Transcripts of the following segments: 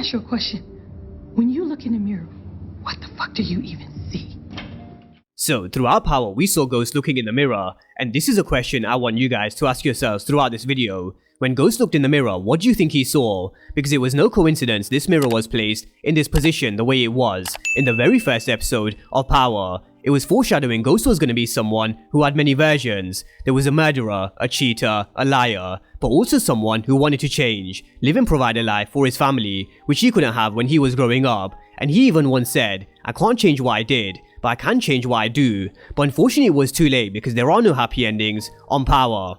ask you a question. When you look in the mirror, what the fuck do you even see? So, throughout Power, we saw Ghost looking in the mirror, and this is a question I want you guys to ask yourselves throughout this video. When Ghost looked in the mirror, what do you think he saw? Because it was no coincidence this mirror was placed in this position the way it was in the very first episode of Power. It was foreshadowing Ghost was going to be someone who had many versions. There was a murderer, a cheater, a liar, but also someone who wanted to change, live and provide a life for his family, which he couldn't have when he was growing up. And he even once said, "I can't change what I did, but I can change what I do." But unfortunately it was too late because there are no happy endings on Power.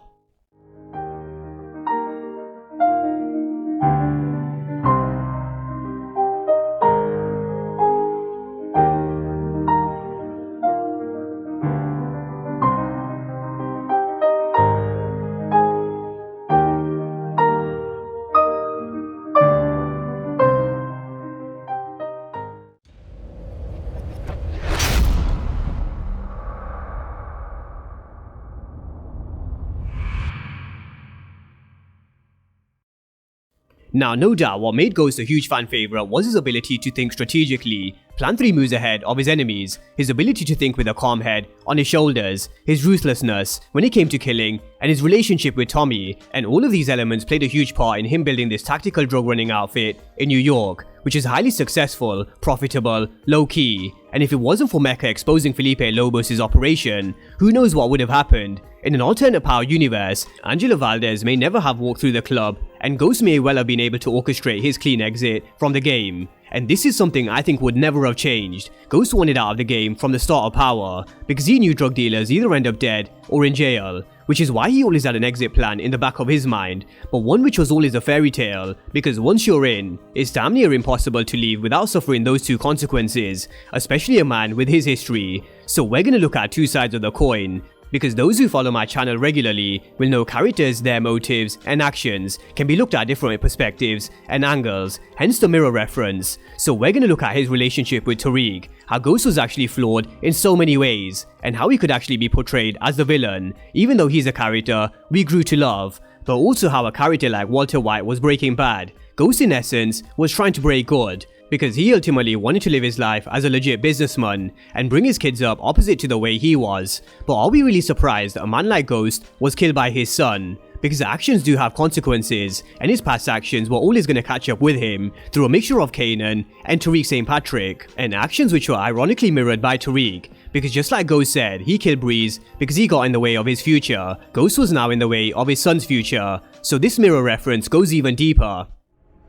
Now, no doubt what made Ghost a huge fan favourite was his ability to think strategically, plan 3 moves ahead of his enemies, his ability to think with a calm head on his shoulders, his ruthlessness when it came to killing, and his relationship with Tommy, and all of these elements played a huge part in him building this tactical drug running outfit in New York, which is highly successful, profitable, low-key, and if it wasn't for Mecca exposing Filipe Lobos' operation, who knows what would have happened. In an alternate Power universe, Angelo Valdez may never have walked through the club, and Ghost may well have been able to orchestrate his clean exit from the game. And this is something I think would never have changed. Ghost wanted out of the game from the start of Power, because he knew drug dealers either end up dead or in jail, which is why he always had an exit plan in the back of his mind, but one which was always a fairy tale, because once you're in, it's damn near impossible to leave without suffering those 2 consequences, especially a man with his history. So we're gonna look at 2 sides of the coin, because those who follow my channel regularly will know characters, their motives and actions can be looked at different perspectives and angles, hence the mirror reference. So we're gonna look at his relationship with Tariq, how Ghost was actually flawed in so many ways, and how he could actually be portrayed as the villain, even though he's a character we grew to love, but also how a character like Walter White was breaking bad. Ghost in essence was trying to break good, because he ultimately wanted to live his life as a legit businessman and bring his kids up opposite to the way he was. But are we really surprised that a man like Ghost was killed by his son? Because actions do have consequences, and his past actions were always going to catch up with him through a mixture of Kanan and Tariq St. Patrick, and actions which were ironically mirrored by Tariq, because just like Ghost said, he killed Breeze because he got in the way of his future. Ghost was now in the way of his son's future, so this mirror reference goes even deeper.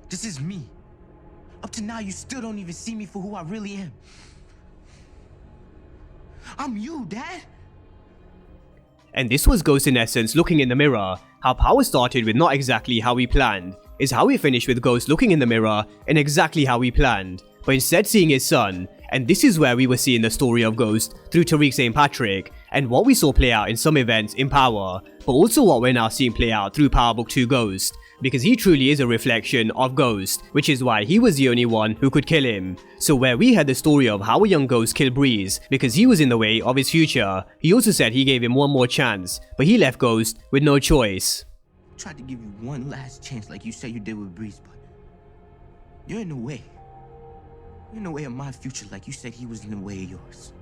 This is me. Up to now, you still don't even see me for who I really am. I'm you, Dad. And this was Ghost in essence looking in the mirror. How Power started with not exactly how we planned, is how we finished with Ghost looking in the mirror and exactly how we planned, but instead seeing his son. And this is where we were seeing the story of Ghost through Tariq St. Patrick, and what we saw play out in some events in Power, but also what we're now seeing play out through Power Book 2 Ghost, because he truly is a reflection of Ghost, which is why he was the only one who could kill him. So where we had the story of how a young Ghost killed Breeze because he was in the way of his future, he also said he gave him one more chance, but he left Ghost with no choice. I tried to give you one last chance like you said you did with Breeze, but you're in the way. You're in the way of my future like you said he was in the way of yours.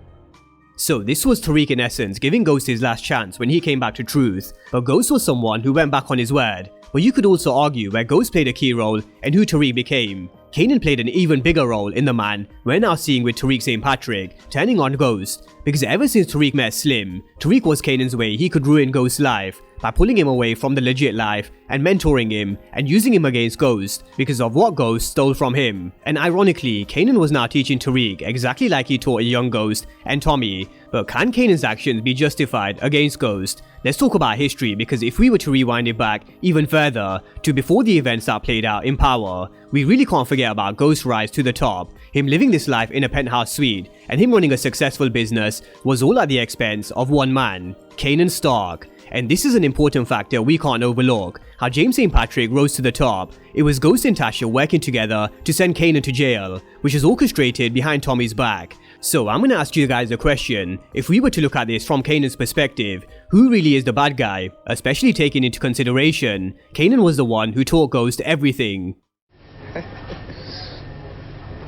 So this was Tariq in essence giving Ghost his last chance when he came back to truth, but Ghost was someone who went back on his word. But you could also argue where Ghost played a key role and who Tariq became. Kanan played an even bigger role in the man we're now seeing with Tariq St. Patrick turning on Ghost, because ever since Tariq met Slim, Tariq was Kanan's way he could ruin Ghost's life by pulling him away from the legit life and mentoring him and using him against Ghost because of what Ghost stole from him. And ironically, Kanan was now teaching Tariq exactly like he taught a young Ghost and Tommy. But can Kanan's actions be justified against Ghost? Let's talk about history, because if we were to rewind it back even further to before the events that played out in Power, we really can't forget about Ghost's rise to the top. Him living this life in a penthouse suite and him running a successful business was all at the expense of one man, Kanan Stark. And this is an important factor we can't overlook, how James St. Patrick rose to the top. It was Ghost and Tasha working together to send Kanan to jail, which is orchestrated behind Tommy's back. So I'm gonna ask you guys a question. If we were to look at this from Kanan's perspective, who really is the bad guy? Especially taking into consideration, Kanan was the one who taught Ghost everything.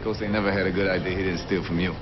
Ghost ain't never had a good idea he didn't steal from you.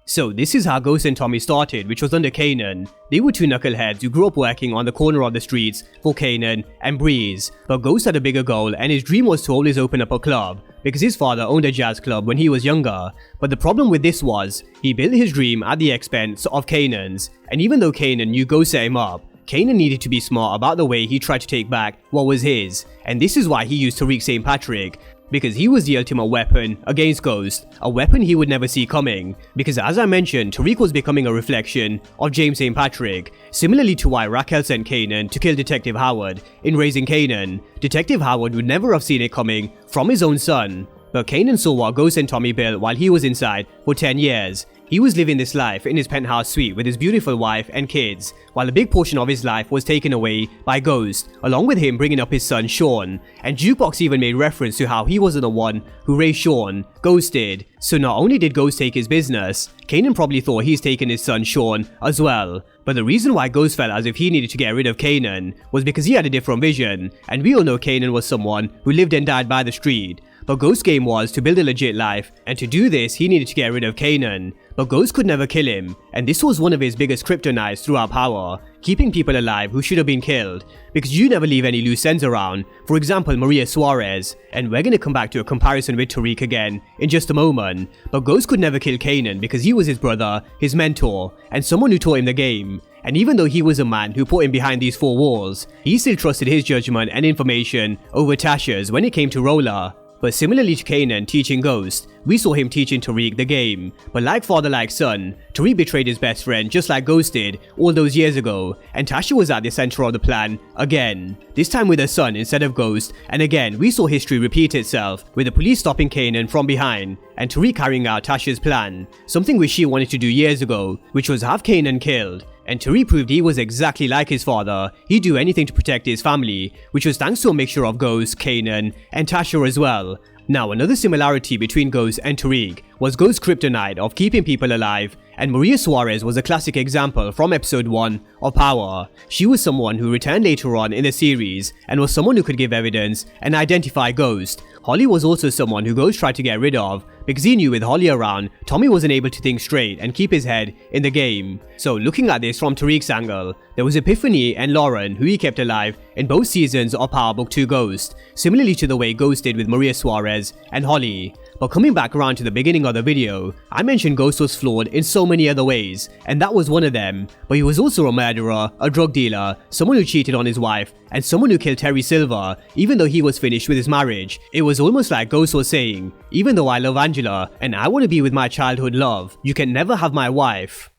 So this is how Ghost and Tommy started, which was under Kanan. They were two knuckleheads who grew up working on the corner of the streets for Kanan and Breeze. But Ghost had a bigger goal, and his dream was to always open up a club, because his father owned a jazz club when he was younger. But the problem with this was, he built his dream at the expense of Kanan's. And even though Kanan knew Ghost set him up, Kanan needed to be smart about the way he tried to take back what was his. And this is why he used Tariq St. Patrick, because he was the ultimate weapon against Ghost, a weapon he would never see coming. Because as I mentioned, Tariq was becoming a reflection of James St. Patrick, similarly to why Raquel sent Kanan to kill Detective Howard in Raising Kanan. Detective Howard would never have seen it coming from his own son. But Kanan saw what Ghost and Tommy built while he was inside for 10 years. He was living this life in his penthouse suite with his beautiful wife and kids, while a big portion of his life was taken away by Ghost, along with him bringing up his son Sean. And Jukebox even made reference to how he wasn't the one who raised Sean, Ghost did. So not only did Ghost take his business, Kanan probably thought he's taken his son Sean as well. But the reason why Ghost felt as if he needed to get rid of Kanan was because he had a different vision, and we all know Kanan was someone who lived and died by the street. But Ghost's game was to build a legit life, and to do this he needed to get rid of Kanan. But Ghost could never kill him, and this was one of his biggest kryptonites throughout Power, keeping people alive who should have been killed, because you never leave any loose ends around, for example Maria Suarez, and we're gonna come back to a comparison with Tariq again in just a moment. But Ghost could never kill Kanan because he was his brother, his mentor, and someone who taught him the game. And even though he was a man who put him behind these four walls, he still trusted his judgment and information over Tasha's when it came to Roller. But similarly to Kanan teaching Ghost, we saw him teaching Tariq the game. But like father like son, Tariq betrayed his best friend just like Ghost did all those years ago, and Tasha was at the center of the plan again, this time with her son instead of Ghost. And again we saw history repeat itself, with the police stopping Kanan from behind and Tariq carrying out Tasha's plan, something which she wanted to do years ago, which was have Kanan killed. And Tariq proved he was exactly like his father. He'd do anything to protect his family, which was thanks to a mixture of Ghost, Kanan, and Tasha as well. Now another similarity between Ghost and Tariq was Ghost's kryptonite of keeping people alive, and Maria Suarez was a classic example from episode 1 of Power. She was someone who returned later on in the series, and was someone who could give evidence and identify Ghost. Holly was also someone who Ghost tried to get rid of, because he knew with Holly around, Tommy wasn't able to think straight and keep his head in the game. So looking at this from Tariq's angle, there was Epiphany and Lauren who he kept alive in both seasons of Power Book 2 Ghost, similarly to the way Ghost did with Maria Suarez and Holly. But coming back around to the beginning of the video, I mentioned Ghost was flawed in so many other ways, and that was one of them. But he was also a murderer, a drug dealer, someone who cheated on his wife, and someone who killed Terry Silver, even though he was finished with his marriage. It was almost like Ghost was saying, even though I love Angela, and I want to be with my childhood love, you can never have my wife.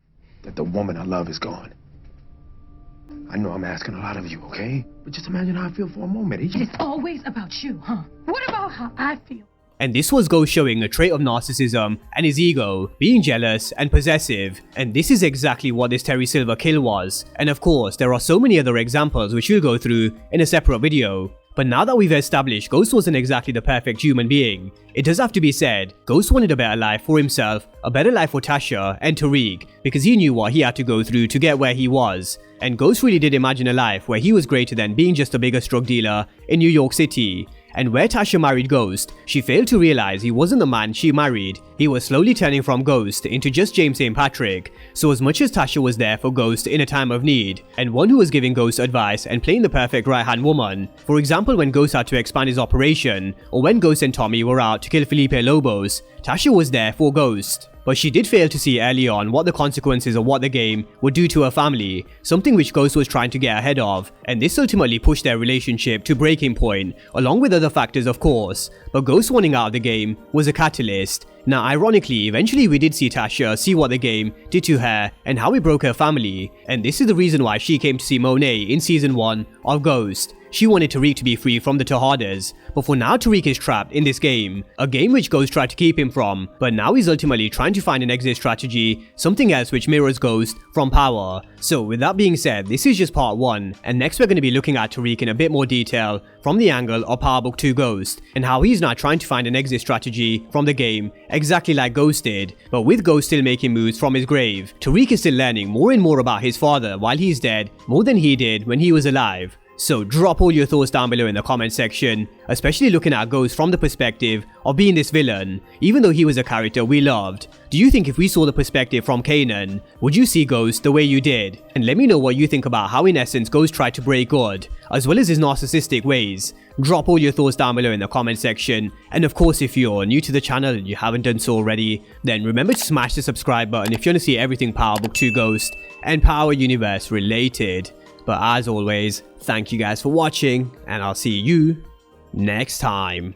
That the woman I love is gone. I know I'm asking a lot of you, okay? But just imagine how I feel for a moment. It's always about you, huh? What about how I feel? And this was Ghost showing a trait of narcissism and his ego, being jealous and possessive. And this is exactly what this Terry Silver kill was. And of course, there are so many other examples which we'll go through in a separate video. But now that we've established Ghost wasn't exactly the perfect human being, it does have to be said, Ghost wanted a better life for himself, a better life for Tasha and Tariq, because he knew what he had to go through to get where he was. And Ghost really did imagine a life where he was greater than being just the biggest drug dealer in New York City. And where Tasha married Ghost, she failed to realize he wasn't the man she married. He was slowly turning from Ghost into just James St. Patrick. So as much as Tasha was there for Ghost in a time of need, and one who was giving Ghost advice and playing the perfect right-hand woman, for example when Ghost had to expand his operation, or when Ghost and Tommy were out to kill Filipe Lobos, Tasha was there for Ghost. But she did fail to see early on what the consequences of what the game would do to her family, something which Ghost was trying to get ahead of, and this ultimately pushed their relationship to breaking point, along with other factors of course. But Ghost wanting out of the game was a catalyst. Now ironically, eventually we did see Tasha see what the game did to her and how it broke her family, and this is the reason why she came to see Monet in season 1 of Ghost. She wanted Tariq to be free from the Tejadas, but for now Tariq is trapped in this game, a game which Ghost tried to keep him from, but now he's ultimately trying to find an exit strategy, something else which mirrors Ghost from Power. So with that being said, this is just part 1, and next we're going to be looking at Tariq in a bit more detail from the angle of Power Book 2 Ghost, and how he's now trying to find an exit strategy from the game, exactly like Ghost did. But with Ghost still making moves from his grave, Tariq is still learning more and more about his father while he's dead, more than he did when he was alive. So drop all your thoughts down below in the comment section, especially looking at Ghost from the perspective of being this villain, even though he was a character we loved. Do you think if we saw the perspective from Kanan, would you see Ghost the way you did? And let me know what you think about how in essence Ghost tried to break good, as well as his narcissistic ways. Drop all your thoughts down below in the comment section, and of course if you're new to the channel and you haven't done so already, then remember to smash the subscribe button if you want to see everything Power Book 2 Ghost and Power Universe related. But as always, thank you guys for watching, and I'll see you next time.